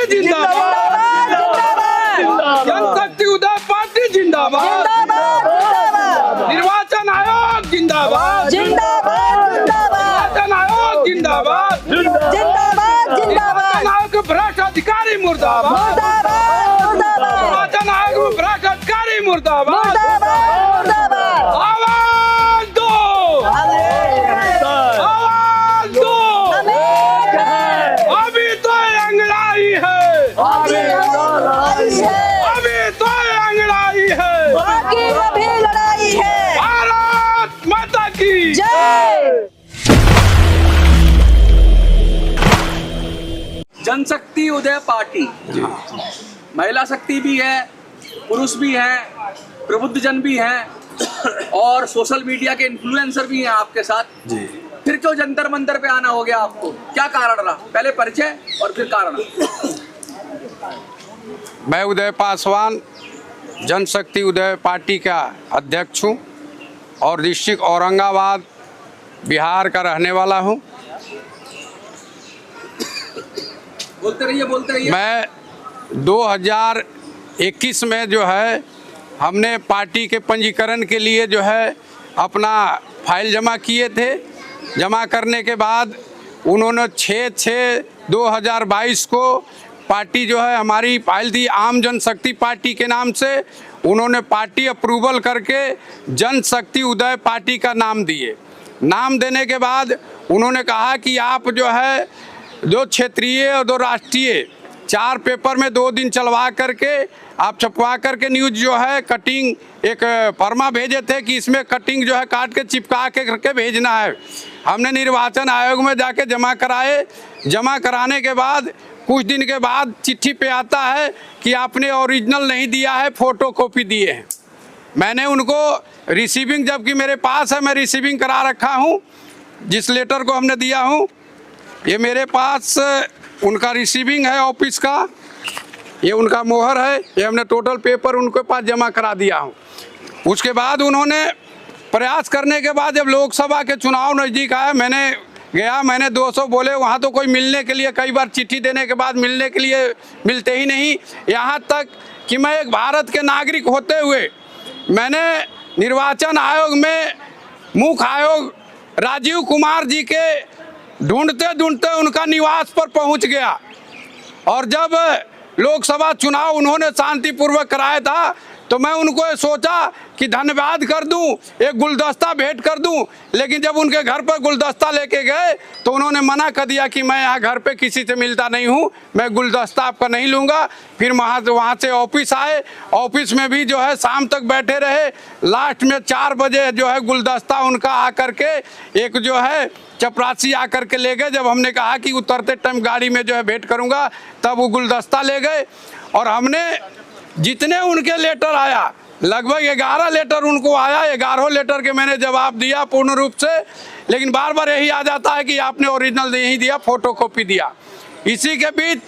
Party जिंदाबाद, जनशक्ति उदय party जिंदाबाद, निर्वाचन आयोग जिंदाबाद, निर्वाचन आयोग जिंदाबाद, निर्वाचन आयोग के भ्रष्ट अधिकारी मुर्दाबाद, निर्वाचन आयोग में भ्रष्ट अधिकारी मुर्दाबाद। आवाज दो, आवाज दो, अभी तो अंगड़ाई है, अभी तो अंगड़ाई है, भारत माता की जनशक्ति उदय पार्टी महिला शक्ति भी है, पुरुष भी है, प्रबुद्धजन भी हैं और सोशल मीडिया के इन्फ्लुएंसर भी हैं आपके साथ जी। फिर क्यों जंतर मंतर पे आना हो गया आपको, क्या कारण रहा? पहले परिचय और फिर कारण। मैं उदय पासवान जनशक्ति उदय पार्टी का अध्यक्ष हूँ और डिस्ट्रिक्ट औरंगाबाद बिहार का रहने वाला हूँ। बोलते रहिए। मैं 2021 में जो है हमने पार्टी के पंजीकरण के लिए जो है अपना फाइल जमा किए थे। जमा करने के बाद उन्होंने 6/6/2022 को पार्टी जो है हमारी फाइल दी आम जनशक्ति पार्टी के नाम से। उन्होंने पार्टी अप्रूवल करके जनशक्ति उदय पार्टी का नाम दिए। नाम देने के बाद उन्होंने कहा कि आप जो है 2 क्षेत्रीय और 2 राष्ट्रीय 4 पेपर में 2 दिन चलवा करके आप छपवा करके न्यूज जो है कटिंग एक फर्मा भेजे थे कि इसमें कटिंग जो है काट के चिपका के करके भेजना है। हमने निर्वाचन आयोग में जाके जमा कराए। जमा कराने के बाद कुछ दिन के बाद चिट्ठी पे आता है कि आपने ओरिजिनल नहीं दिया है, फोटो कॉपी दिए हैं। मैंने उनको रिसीविंग, जबकि मेरे पास है, मैं रिसीविंग करा रखा हूँ जिस लेटर को हमने दिया हूँ। ये मेरे पास उनका रिसीविंग है ऑफिस का, ये उनका मोहर है। ये हमने टोटल पेपर उनके पास जमा करा दिया हूँ। उसके बाद उन्होंने प्रयास करने के बाद जब लोकसभा के चुनाव नज़दीक आए, मैंने 200 बोले, वहाँ तो कोई मिलने के लिए कई बार चिट्ठी देने के बाद मिलने के लिए मिलते ही नहीं। यहाँ तक कि मैं एक भारत के नागरिक होते हुए मैंने निर्वाचन आयोग में मुख्य आयोग राजीव कुमार जी के ढूंढते ढूंढते उनका निवास पर पहुंच गया और जब लोकसभा चुनाव उन्होंने शांतिपूर्वक कराया था तो मैं उनको ये सोचा कि धन्यवाद कर दूं, एक गुलदस्ता भेंट कर दूं। लेकिन जब उनके घर पर गुलदस्ता लेके गए तो उन्होंने मना कर दिया कि मैं यहाँ घर पे किसी से मिलता नहीं हूँ, मैं गुलदस्ता आपका नहीं लूँगा। फिर वहाँ से ऑफिस आए, ऑफिस में भी जो है शाम तक बैठे रहे। लास्ट में 4 बजे जो है गुलदस्ता उनका आकर के एक जो है चपरासी आकर के ले गए। जब हमने कहा कि उतरते टाइम गाड़ी में जो है भेंट करूँगा, तब वो गुलदस्ता ले गए और हमने जितने उनके लेटर आया, लगभग 11 लेटर उनको आया। 11 लेटर के मैंने जवाब दिया पूर्ण रूप से, लेकिन बार बार यही आ जाता है कि आपने ओरिजिनल नहीं दिया, फोटो कॉपी दिया। इसी के बीच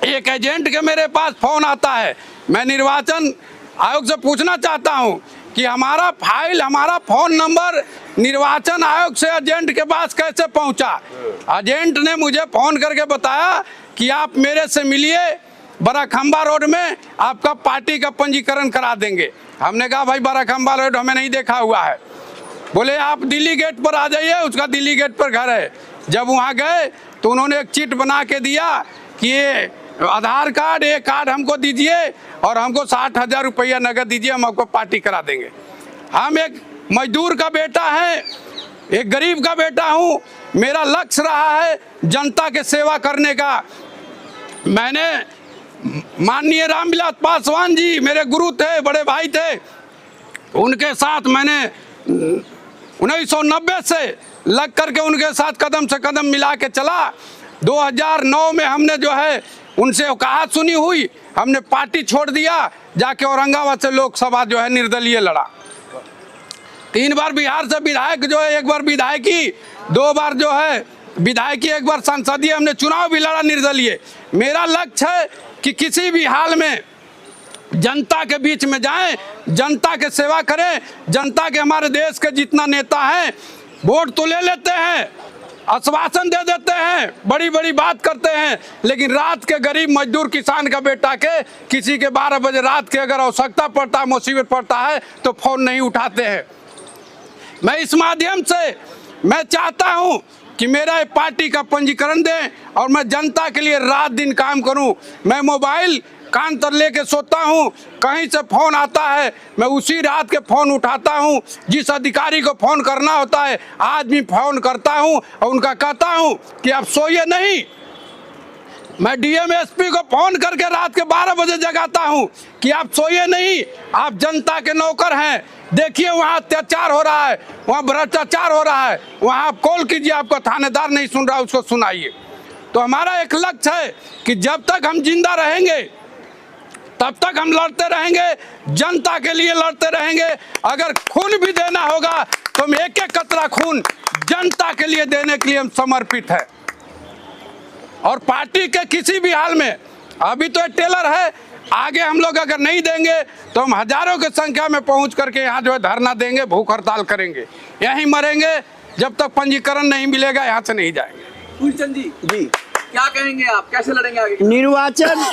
एक एजेंट के मेरे पास फ़ोन आता है। मैं निर्वाचन आयोग से पूछना चाहता हूं कि हमारा फाइल, हमारा फ़ोन नंबर निर्वाचन आयोग से एजेंट के पास कैसे पहुंचा। एजेंट ने मुझे फ़ोन करके बताया कि आप मेरे से मिलिए, बराखंबा रोड में आपका पार्टी का पंजीकरण करा देंगे। हमने कहा भाई बराखंबा रोड हमें नहीं देखा हुआ है। बोले आप दिल्ली गेट पर आ जाइए, उसका दिल्ली गेट पर घर है। जब वहाँ गए तो उन्होंने एक चिट बना के दिया कि ये आधार कार्ड, ये कार्ड हमको दीजिए और हमको 60,000 रुपया नगद दीजिए, हम आपको पार्टी करा देंगे। हम एक मजदूर का बेटा है, एक गरीब का बेटा हूँ। मेरा लक्ष्य रहा है जनता के सेवा करने का। मैंने माननीय रामविलास पासवान जी मेरे गुरु थे, बड़े भाई थे, उनके साथ मैंने 1990 से लग करके उनके साथ कदम से कदम मिला के चला। 2009 में हमने जो है उनसे कहा सुनी हुई, हमने पार्टी छोड़ दिया, जाके औरंगाबाद से लोकसभा जो है निर्दलीय लड़ा। 3 बार बिहार से विधायक जो है, 1 बार विधायकी, 2 बार जो है विधायकी, 1 बार संसदीय, हमने चुनाव भी लड़ा निर्दलीय। मेरा लक्ष्य है कि किसी भी हाल में जनता के बीच में जाएं, जनता के सेवा करें। जनता के, हमारे देश के जितना नेता हैं वोट तो ले लेते हैं, आश्वासन दे देते हैं, बड़ी बड़ी बात करते हैं, लेकिन रात के गरीब मजदूर किसान का बेटा के किसी के 12 बजे रात के अगर आवश्यकता पड़ता है, मुसीबत पड़ता है तो फोन नहीं उठाते हैं। मैं इस माध्यम से मैं चाहता हूं कि मेरा पार्टी का पंजीकरण दें और मैं जनता के लिए रात दिन काम करूं। मैं मोबाइल कान तर लेके सोता हूं, कहीं से फोन आता है मैं उसी रात के फोन उठाता हूं। जिस अधिकारी को फोन करना होता है आज भी फोन करता हूं और उनका कहता हूं कि आप सोइए नहीं। मैं डीएम एसपी को फोन करके रात के 12 बजे जगाता हूं कि आप सोइए नहीं, आप जनता के नौकर हैं। देखिए वहाँ अत्याचार हो रहा है, वहाँ भ्रष्टाचार हो रहा है, वहाँ आप कॉल कीजिए, आपका थानेदार नहीं सुन रहा उसको सुनाइए। तो हमारा एक लक्ष्य है कि जब तक हम जिंदा रहेंगे तब तक हम लड़ते रहेंगे, जनता के लिए लड़ते रहेंगे। अगर खून भी देना होगा तो हम एक एक कतरा खून जनता के लिए देने के लिए हम समर्पित है। और पार्टी के किसी भी हाल में, अभी तो एक टेलर है, आगे हम लोग अगर नहीं देंगे तो हम हजारों की संख्या में पहुंच करके यहाँ जो है धरना देंगे, भूख हड़ताल करेंगे, यहीं मरेंगे। जब तक पंजीकरण नहीं मिलेगा यहाँ से नहीं जाएंगे। फूलचंद जी क्या कहेंगे आप, कैसे लड़ेंगे आगे? निर्वाचन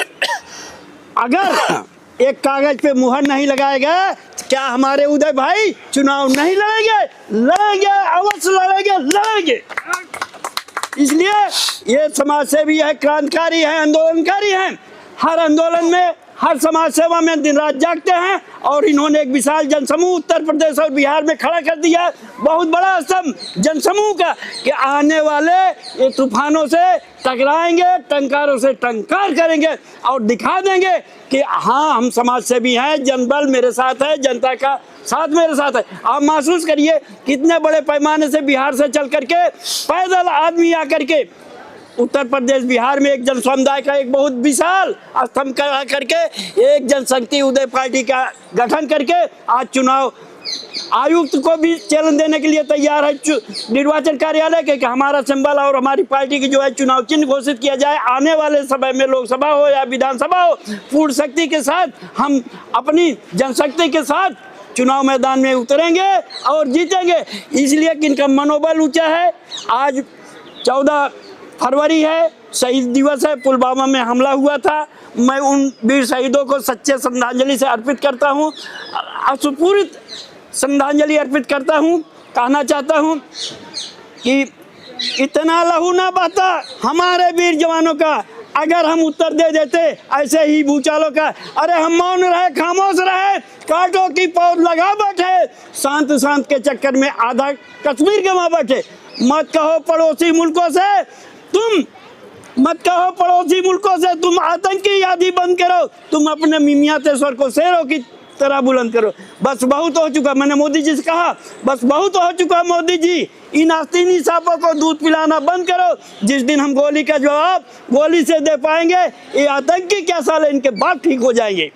अगर एक कागज पे मुहर नहीं लगाएगा, क्या हमारे उदय भाई चुनाव नहीं लड़ेंगे? लड़ेंगे, अवश्य लड़ेंगे, लड़ेंगे। इसलिए ये समाज सेवी है, क्रांतिकारी है, आंदोलनकारी हैं। हर आंदोलन में, हर समाज सेवा में दिन रात जागते हैं और इन्होंने एक विशाल जनसमूह उत्तर प्रदेश और बिहार में खड़ा कर दिया, बहुत बड़ा स्तंभ जनसमूह का, कि आने वाले ये तूफानों से टकराएंगे, टंकारों से टंकार करेंगे और दिखा देंगे कि हाँ हम समाज सेवी हैं, जनबल मेरे साथ है, जनता का साथ मेरे साथ है। आप महसूस करिए कितने बड़े पैमाने से बिहार से चल करके पैदल आदमी आकर के उत्तर प्रदेश बिहार में एक जन समुदाय का एक बहुत विशाल स्तंभ करा करके एक जनशक्ति उदय पार्टी का गठन करके आज चुनाव आयुक्त को भी चैलेंज देने के लिए तैयार है निर्वाचन कार्यालय के कि हमारा सिंबल और हमारी पार्टी की जो है चुनाव चिन्ह घोषित किया जाए। आने वाले समय में लोकसभा हो या विधानसभा हो, पूर्ण शक्ति के साथ हम अपनी जनशक्ति के साथ चुनाव मैदान में उतरेंगे और जीतेंगे। इसलिए कि इनका मनोबल ऊंचा है। आज 14 फरवरी है, शहीद दिवस है, पुलवामा में हमला हुआ था। मैं उन वीर शहीदों को सच्चे श्रद्धांजलि से अर्पित करता हूँ, असुपूरित श्रद्धांजलि अर्पित करता हूँ। कहना चाहता हूँ कि इतना लहू ना बहता हमारे वीर जवानों का अगर हम उत्तर दे देते ऐसे ही भूचालों का। अरे हम मौन रहे, खामोश रहे, कांटों की पौध लगा बैठे, शांत शांत के चक्कर में आधा कश्मीर गंवा बैठे। मत कहो पड़ोसी मुल्कों से तुम आतंकी यादी बंद करो, तुम अपने मिमियातेश्वर को शेरों की तरह बुलंद करो। बस बहुत हो चुका। मैंने मोदी जी से कहा बस बहुत हो चुका मोदी जी, इन आस्तीनी सांपों को दूध पिलाना बंद करो। जिस दिन हम गोली का जवाब गोली से दे पाएंगे, ये आतंकी क्या साले इनके बात ठीक हो जाएंगे।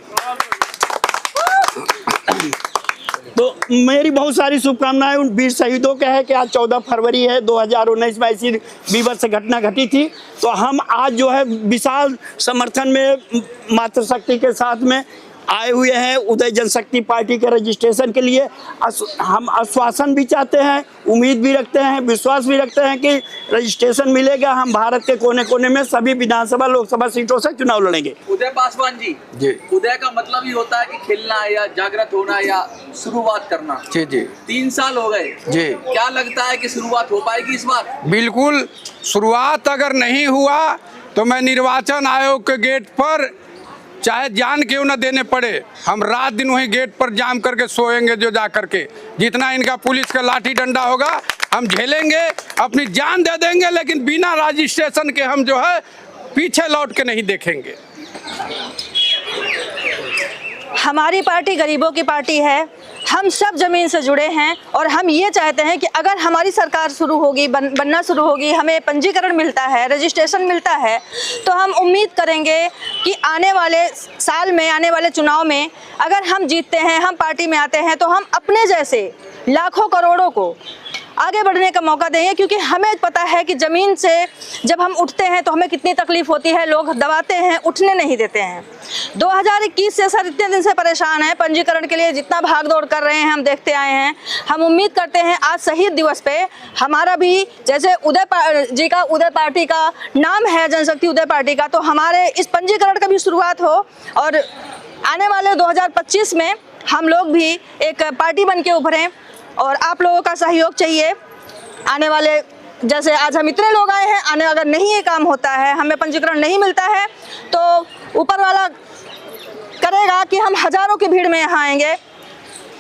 तो मेरी बहुत सारी शुभकामनाएं उन वीर शहीदों के है कि आज 14 फरवरी है 2019 में ऐसी बीभत्स घटना घटी थी। तो हम आज जो है विशाल समर्थन में मातृशक्ति के साथ में आए हुए हैं उदय जनशक्ति पार्टी के रजिस्ट्रेशन के लिए। हम आश्वासन भी चाहते हैं, उम्मीद भी रखते हैं, विश्वास भी रखते हैं कि रजिस्ट्रेशन मिलेगा। हम भारत के कोने कोने में सभी विधानसभा लोकसभा सीटों से चुनाव लड़ेंगे। उदय पासवान जी, उदय का मतलब ही होता है कि खेलना या जागृत होना या शुरुआत करना। जी 3 साल हो गए जी, क्या लगता है कि शुरुआत हो पाएगी इस बार? बिल्कुल, शुरुआत अगर नहीं हुआ तो मैं निर्वाचन आयोग के गेट पर चाहे जान क्यों न देने पड़े, हम रात दिन वहीं गेट पर जाम करके सोएंगे। जो जा करके जितना इनका पुलिस का लाठी डंडा होगा हम झेलेंगे, अपनी जान दे देंगे, लेकिन बिना रजिस्ट्रेशन के हम जो है पीछे लौट के नहीं देखेंगे। हमारी पार्टी गरीबों की पार्टी है, हम सब जमीन से जुड़े हैं और हम ये चाहते हैं कि अगर हमारी सरकार शुरू होगी, बनना शुरू होगी, हमें पंजीकरण मिलता है, रजिस्ट्रेशन मिलता है, तो हम उम्मीद करेंगे कि आने वाले साल में, आने वाले चुनाव में अगर हम जीतते हैं, हम पार्टी में आते हैं, तो हम अपने जैसे लाखों करोड़ों को आगे बढ़ने का मौका देंगे, क्योंकि हमें पता है कि ज़मीन से जब हम उठते हैं तो हमें कितनी तकलीफ होती है, लोग दबाते हैं, उठने नहीं देते हैं। 2021 से सर इतने दिन से परेशान हैं, पंजीकरण के लिए जितना भाग दौड़ कर रहे हैं हम देखते आए हैं। हम उम्मीद करते हैं आज शहीद दिवस पे हमारा भी, जैसे उदय जी का उदय पार्टी का नाम है जनशक्ति उदय पार्टी का, तो हमारे इस पंजीकरण का भी शुरुआत हो और आने वाले 2025 में हम लोग भी एक पार्टी बन के उभरें। और आप लोगों का सहयोग चाहिए आने वाले, जैसे आज हम इतने लोग आए हैं, आने अगर नहीं ये काम होता है, हमें पंजीकरण नहीं मिलता है, तो ऊपर वाला करेगा कि हम हजारों की भीड़ में यहाँ आएंगे।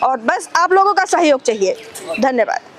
और बस आप लोगों का सहयोग चाहिए। धन्यवाद।